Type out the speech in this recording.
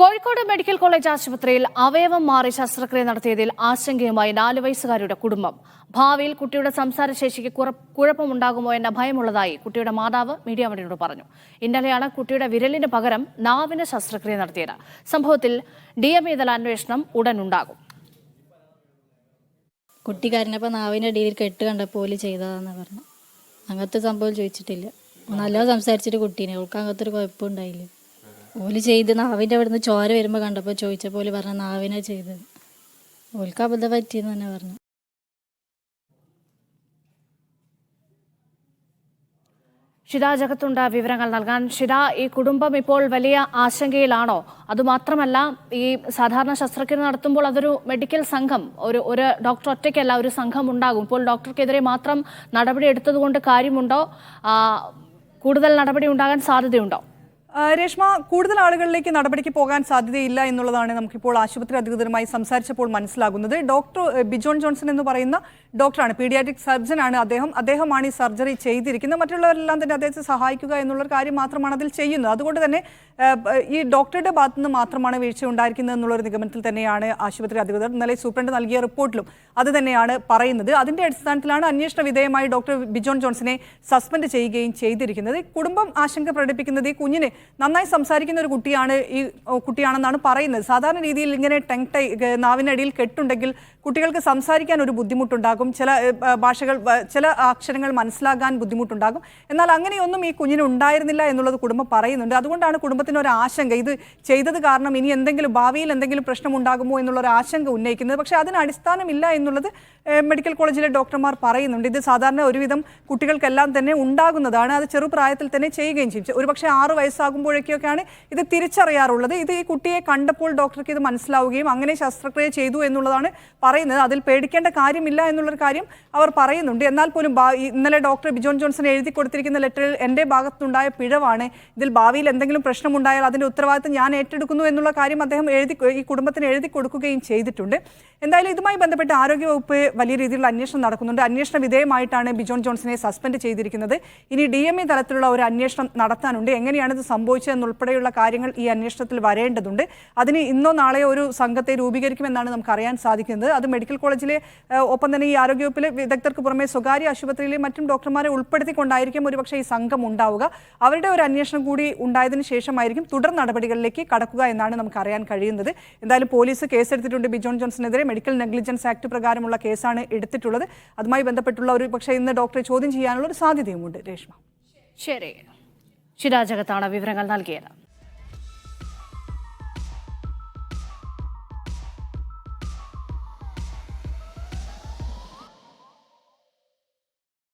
Kozhikode medical college ആശുപത്രിയിൽ അവയവം മാറി ശസ്ത്രക്രിയ നടത്തിയതിൽ ആശങ്കയുമായി 4 വയസ്സുകാരുടെ കുടുംബം. ഭാവിയിൽ കുട്ടിയുടെ സംസാരശേഷിക്ക് കുഴപ്പമുണ്ടാകുമോ എന്ന ഭയമുള്ളതായി കുട്ടിയുടെ മാതാവ് മീഡിയ വണിനോട് പറഞ്ഞു. ഇന്നലെയാണ് കുട്ടിയുടെ വിരലിന് പകരം നാവിന് ശസ്ത്രക്രിയ നടത്തിയത്. സംഭവത്തിൽ DME തല അന്വേഷണം ഉടൻ ഉണ്ടാകും. കുട്ടി കരഞ്ഞപ്പോൾ നാവിൻ്റെ അടിയിൽ കെട്ട് കണ്ടപ്പോൾ ഓല് ചെയ്തതാണെന്ന് പറഞ്ഞു. അങ്ങനത്തെ സംഭവം ചോദിച്ചിട്ടില്ല. നല്ലോണം സംസാരിച്ചിട്ട് കുട്ടീനെ അവൾക്ക് അങ്ങനത്തെ ഒരു കുഴപ്പമുണ്ടായില്ല. ഓല് ചെയ്ത് നാവിൻ്റെ അവിടെ നിന്ന് ചോര വരുമ്പോൾ കണ്ടപ്പോൾ ചോദിച്ചപ്പോൾ ഓല് പറഞ്ഞ നാവിനെ ചെയ്തത്. ഓൽക്ക് അബദ്ധം പറ്റിയെന്ന് തന്നെ പറഞ്ഞു. ഷിത ജഗത്തുണ്ട് വിവരങ്ങൾ നൽകാൻ. ഷിത, ഈ കുടുംബം ഇപ്പോൾ വലിയ ആശങ്കയിലാണോ? അതുമാത്രമല്ല, ഈ സാധാരണ ശസ്ത്രക്രിയ നടത്തുമ്പോൾ അതൊരു മെഡിക്കൽ സംഘം, ഒരു ഡോക്ടർ ഒറ്റയ്ക്കല്ല, ഒരു സംഘം ഉണ്ടാകും. ഇപ്പോൾ ഡോക്ടർക്കെതിരെ മാത്രം നടപടി എടുത്തതുകൊണ്ട് കാര്യമുണ്ടോ? കൂടുതൽ നടപടി ഉണ്ടാകാൻ സാധ്യതയുണ്ടോ? രേഷ്മ, കൂടുതൽ ആളുകളിലേക്ക് നടപടിക്ക് പോകാൻ സാധ്യതയില്ല എന്നുള്ളതാണ് നമുക്കിപ്പോൾ ആശുപത്രി അധികൃതരുമായി സംസാരിച്ചപ്പോൾ മനസ്സിലാകുന്നത്. ഡോക്ടർ ബിജോൺ ജോൺസൺ എന്ന് പറയുന്ന ഡോക്ടറാണ്, പീഡിയാട്രിക് സർജനാണ് അദ്ദേഹമാണ് ഈ സർജറി ചെയ്തിരിക്കുന്നത്. മറ്റുള്ളവരെല്ലാം തന്നെ അദ്ദേഹത്തെ സഹായിക്കുക എന്നുള്ളൊരു കാര്യം മാത്രമാണ് അതിൽ ചെയ്യുന്നത്. അതുകൊണ്ട് തന്നെ ഈ ഡോക്ടറുടെ ഭാഗത്തു നിന്ന് മാത്രമാണ് വീഴ്ച ഉണ്ടായിരിക്കുന്നത് എന്നുള്ളൊരു നിഗമനത്തിൽ തന്നെയാണ് ആശുപത്രി അധികൃതർ. ഇന്നലെ സൂപ്രണ്ട് നൽകിയ റിപ്പോർട്ടിലും അത് തന്നെയാണ് പറയുന്നത്. അതിന്റെ അടിസ്ഥാനത്തിലാണ് അന്വേഷണ വിധേയമായി ഡോക്ടർ ബിജോൺ ജോൺസനെ സസ്പെൻഡ് ചെയ്യുകയും ചെയ്തിരിക്കുന്നത്. കുടുംബം ആശങ്ക പ്രകടിപ്പിക്കുന്നത് ഈ കുഞ്ഞിന് നന്നായി സംസാരിക്കുന്ന ഒരു കുട്ടിയാണെന്നാണ് പറയുന്നത്. സാധാരണ രീതിയിൽ ഇങ്ങനെ നാവിനടിയിൽ കെട്ടുണ്ടെങ്കിൽ കുട്ടികൾക്ക് സംസാരിക്കാൻ ഒരു ബുദ്ധിമുട്ടുണ്ടാകും, ചില അക്ഷരങ്ങൾ മനസ്സിലാകാൻ ബുദ്ധിമുട്ടുണ്ടാകും. എന്നാൽ അങ്ങനെയൊന്നും ഈ കുഞ്ഞിന് ഉണ്ടായിരുന്നില്ല എന്നുള്ളത് കുടുംബം പറയുന്നുണ്ട്. അതുകൊണ്ടാണ് കുടുംബത്തിന് ഒരു ആശങ്ക, ഇത് ചെയ്തത് കാരണം ഇനി ഭാവിയിൽ എന്തെങ്കിലും പ്രശ്നമുണ്ടാകുമോ എന്നുള്ളൊരു ആശങ്ക ഉന്നയിക്കുന്നത്. പക്ഷേ അതിന് അടിസ്ഥാനമില്ല എന്നുള്ളത് മെഡിക്കൽ കോളേജിലെ ഡോക്ടർമാർ പറയുന്നുണ്ട്. ഇത് സാധാരണ ഒരുവിധം കുട്ടികൾക്കെല്ലാം തന്നെ ഉണ്ടാകുന്നതാണ്. അത് ചെറുപ്രായത്തിൽ തന്നെ ചെയ്യുകയും ചെയ്യും. ഒരുപക്ഷെ 6 വയസ്സാകുമ്പോഴേക്കൊക്കെയാണ് ഇത് തിരിച്ചറിയാറുള്ളത്. ഇത് ഈ കുട്ടിയെ കണ്ടപ്പോൾ ഡോക്ടർക്ക് ഇത് മനസ്സിലാവുകയും അങ്ങനെ ശസ്ത്രക്രിയ ചെയ്തു എന്നുള്ളതാണ് പറയുന്നത്. അതിൽ പേടിക്കേണ്ട കാര്യമില്ല എന്നുള്ളൊരു കാര്യം അവർ പറയുന്നുണ്ട്. എന്നാൽ പോലും ഇന്നലെ ഡോക്ടർ ബിജോൺ ജോൺസൺ എഴുതി കൊടുത്തിരിക്കുന്ന ലെറ്ററിൽ എൻ്റെ ഭാഗത്തുണ്ടായ പിഴവാണ്, ഇതിൽ ഭാവിയിൽ എന്തെങ്കിലും പ്രശ്നമുണ്ടായാൽ അതിൻ്റെ ഉത്തരവാദിത്തം ഞാൻ ഏറ്റെടുക്കുന്നു എന്നുള്ള കാര്യം അദ്ദേഹം ഈ കുടുംബത്തിന് എഴുതി കൊടുക്കുകയും ചെയ്തിട്ടുണ്ട്. എന്തായാലും ഇതുമായി ബന്ധപ്പെട്ട് ആരോഗ്യവകുപ്പ് വലിയ രീതിയിലുള്ള അന്വേഷണം നടക്കുന്നുണ്ട്. അന്വേഷണ വിധേയമായിട്ടാണ് ബിജോൺ ജോൺസനെ സസ്പെൻഡ് ചെയ്തിരിക്കുന്നത്. ഇനി DME തലത്തിലുള്ള ഒരു അന്വേഷണം നടത്താനുണ്ട്. എങ്ങനെയാണ് ഇത് സംഭവിച്ചതെന്നുൾപ്പെടെയുള്ള കാര്യങ്ങൾ ഈ അന്വേഷണത്തിൽ വരേണ്ടതുണ്ട്. അതിന് ഇന്നോ നാളെയോ ഒരു സംഘത്തെ രൂപീകരിക്കുമെന്നാണ് നമുക്ക് അറിയാൻ സാധിക്കുന്നത്. അത് മെഡിക്കൽ കോളേജിലെ ഒപ്പം തന്നെ ഈ ആരോഗ്യവകുപ്പിലെ വിദഗ്ധർക്ക് പുറമെ സ്വകാര്യ ആശുപത്രിയിലെ മറ്റും ഡോക്ടർമാരെ ഉൾപ്പെടുത്തിക്കൊണ്ടായിരിക്കും ഒരുപക്ഷെ ഈ സംഘം ഉണ്ടാവുക. അവരുടെ ഒരു അന്വേഷണം കൂടി ഉണ്ടായതിനു ശേഷമായിരിക്കും തുടർ നടപടികളിലേക്ക് കടക്കുക എന്നാണ് നമുക്ക് അറിയാൻ കഴിയുന്നത്. എന്തായാലും പോലീസ് കേസെടുത്തിട്ടുണ്ട്. ബിജോൺ ജോൺസണെതിരെ മെഡിക്കൽ നെഗ്ലിജൻസ് ആക്ട് പ്രകാരമുള്ള കേസാണ് എടുത്തിട്ടുള്ളത്. അതുമായി ബന്ധപ്പെട്ടുള്ള ഒരു പക്ഷേ ഇന്ന് ഡോക്ടറെ ചോദ്യം ചെയ്യാനുള്ള ഒരു സാധ്യതയുമുണ്ട്. രേഷ്മ, ശരി, ഷിത ജഗത്താണ് വിവരങ്ങൾ നൽകിയത്.